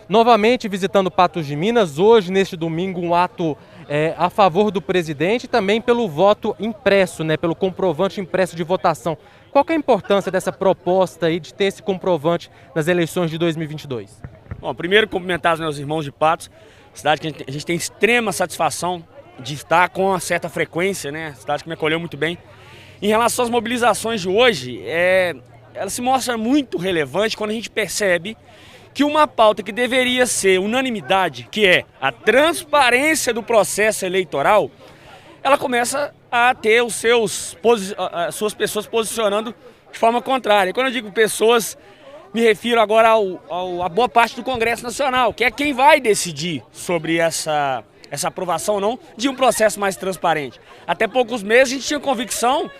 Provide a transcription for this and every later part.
novamente visitando Patos de Minas, hoje, neste domingo, um ato a favor do presidente e também pelo voto impresso, né, pelo comprovante impresso de votação. Qual que é a importância dessa proposta aí de ter esse comprovante nas eleições de 2022? Bom, primeiro cumprimentar os meus irmãos de Patos, cidade que a gente tem extrema satisfação de estar com uma certa frequência, né? Cidade que me acolheu muito bem. Em relação às mobilizações de hoje, ela se mostra muito relevante quando a gente percebe que uma pauta que deveria ser unanimidade, que é a transparência do processo eleitoral, ela começa a ter as suas pessoas posicionando de forma contrária. Quando eu digo pessoas, me refiro agora à boa parte do Congresso Nacional, que é quem vai decidir sobre essa aprovação ou não de um processo mais transparente. Até poucos meses a gente tinha convicção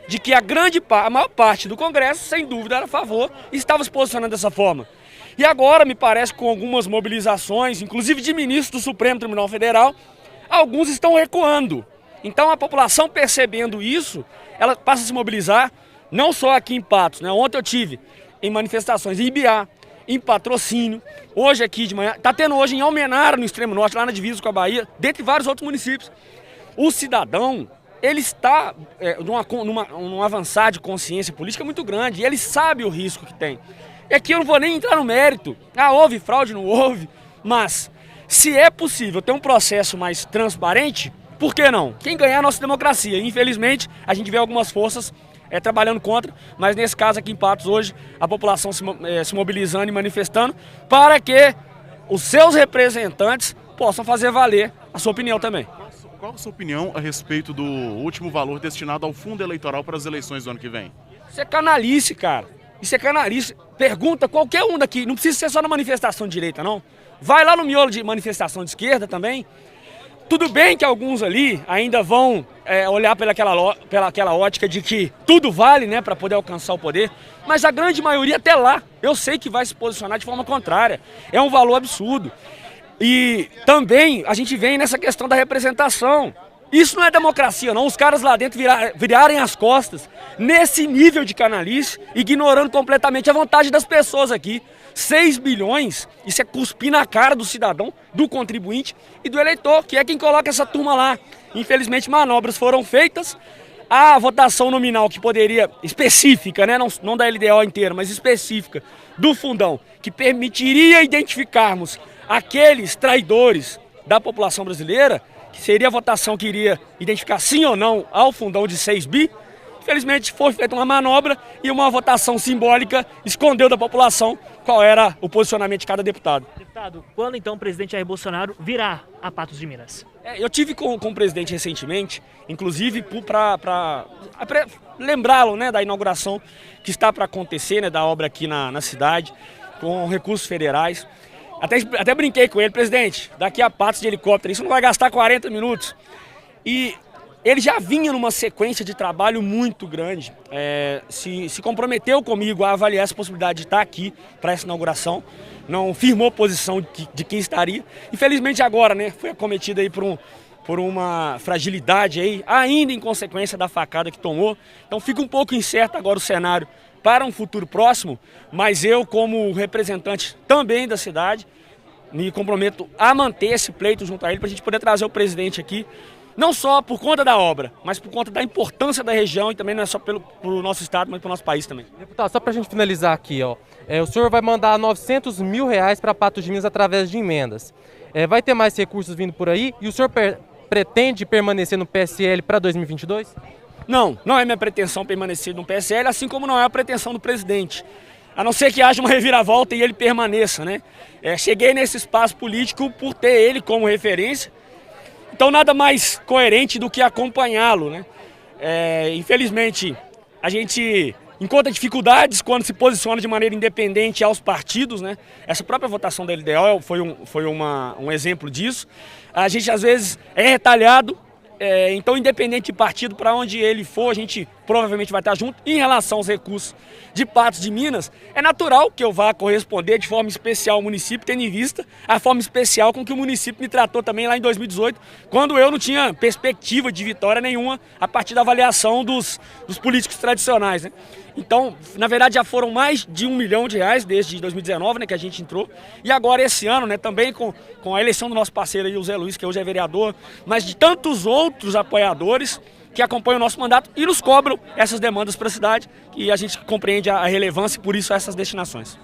de que a maior parte do Congresso, sem dúvida, era a favor e estava se posicionando dessa forma. E agora, me parece, com algumas mobilizações, inclusive de ministros do Supremo Tribunal Federal, alguns estão recuando. Então a população, percebendo isso, ela passa a se mobilizar, não só aqui em Patos, né? Ontem eu tive em manifestações em Ibiá, em Patrocínio, hoje aqui de manhã, está tendo hoje em Almenara, no extremo norte, lá na divisa com a Bahia, dentre vários outros municípios. O cidadão, ele está num avançar de consciência política muito grande, e ele sabe o risco que tem. E aqui eu não vou nem entrar no mérito, houve fraude, não houve, mas se é possível ter um processo mais transparente, por que não? Quem ganhar é a nossa democracia. Infelizmente, a gente vê algumas forças trabalhando contra, mas nesse caso aqui em Patos hoje, a população se mobilizando e manifestando para que os seus representantes possam fazer valer a sua opinião também. Qual a sua opinião a respeito do último valor destinado ao fundo eleitoral para as eleições do ano que vem? Isso é canalice, cara. Isso é canalice. Pergunta qualquer um daqui, não precisa ser só na manifestação de direita, não. Vai lá no miolo de manifestação de esquerda também. Tudo bem que alguns ali ainda vão olhar pelaquela ótica de que tudo vale, né, para poder alcançar o poder, mas a grande maioria até lá, eu sei que vai se posicionar de forma contrária. É um valor absurdo. E também a gente vem nessa questão da representação. Isso não é democracia, não. Os caras lá dentro virarem as costas nesse nível de canalice, ignorando completamente a vontade das pessoas aqui. 6 bilhões, isso é cuspir na cara do cidadão, do contribuinte e do eleitor, que é quem coloca essa turma lá. Infelizmente, manobras foram feitas. A votação nominal que poderia, específica, né, não da LDO inteira, mas específica, do fundão, que permitiria identificarmos aqueles traidores da população brasileira, que seria a votação que iria identificar sim ou não ao fundão de 6 bi, infelizmente foi feita uma manobra e uma votação simbólica escondeu da população qual era o posicionamento de cada deputado. Deputado, quando então o presidente Jair Bolsonaro virá a Patos de Minas? Eu tive com o presidente recentemente, inclusive para lembrá-lo, né, da inauguração que está para acontecer, né, da obra aqui na cidade, com recursos federais. Até brinquei com ele, presidente, daqui a Patos de helicóptero, isso não vai gastar 40 minutos. E ele já vinha numa sequência de trabalho muito grande, se comprometeu comigo a avaliar essa possibilidade de estar aqui para essa inauguração, não firmou posição de quem estaria. Infelizmente agora, né, foi acometido aí por uma fragilidade aí, ainda em consequência da facada que tomou. Então fica um pouco incerto agora o cenário para um futuro próximo, mas eu, como representante também da cidade, me comprometo a manter esse pleito junto a ele para a gente poder trazer o presidente aqui, não só por conta da obra, mas por conta da importância da região e também não é só pelo nosso estado, mas pelo nosso país também. Deputado, só para a gente finalizar aqui, ó, o senhor vai mandar R$900 mil para Patos de Minas através de emendas. Vai ter mais recursos vindo por aí e o senhor pretende permanecer no PSL para 2022? Não é minha pretensão permanecer no PSL, assim como não é a pretensão do presidente. A não ser que haja uma reviravolta e ele permaneça, né? Cheguei nesse espaço político por ter ele como referência, então nada mais coerente do que acompanhá-lo, né? Infelizmente, a gente encontra dificuldades quando se posiciona de maneira independente aos partidos, né? Essa própria votação da LDO foi um exemplo disso. A gente às vezes é retalhado. Então, independente de partido, para onde ele for, a gente provavelmente vai estar junto. Em relação aos recursos de Patos de Minas, é natural que eu vá corresponder de forma especial ao município, tendo em vista a forma especial com que o município me tratou também lá em 2018, quando eu não tinha perspectiva de vitória nenhuma a partir da avaliação dos políticos tradicionais, né? Então, na verdade, já foram mais de R$1 milhão desde 2019, né, que a gente entrou. E agora, esse ano, né, também com a eleição do nosso parceiro aí, o Zé Luiz, que hoje é vereador, mas de tantos outros apoiadores que acompanham o nosso mandato e nos cobram essas demandas para a cidade. E a gente compreende a relevância e, por isso, essas destinações.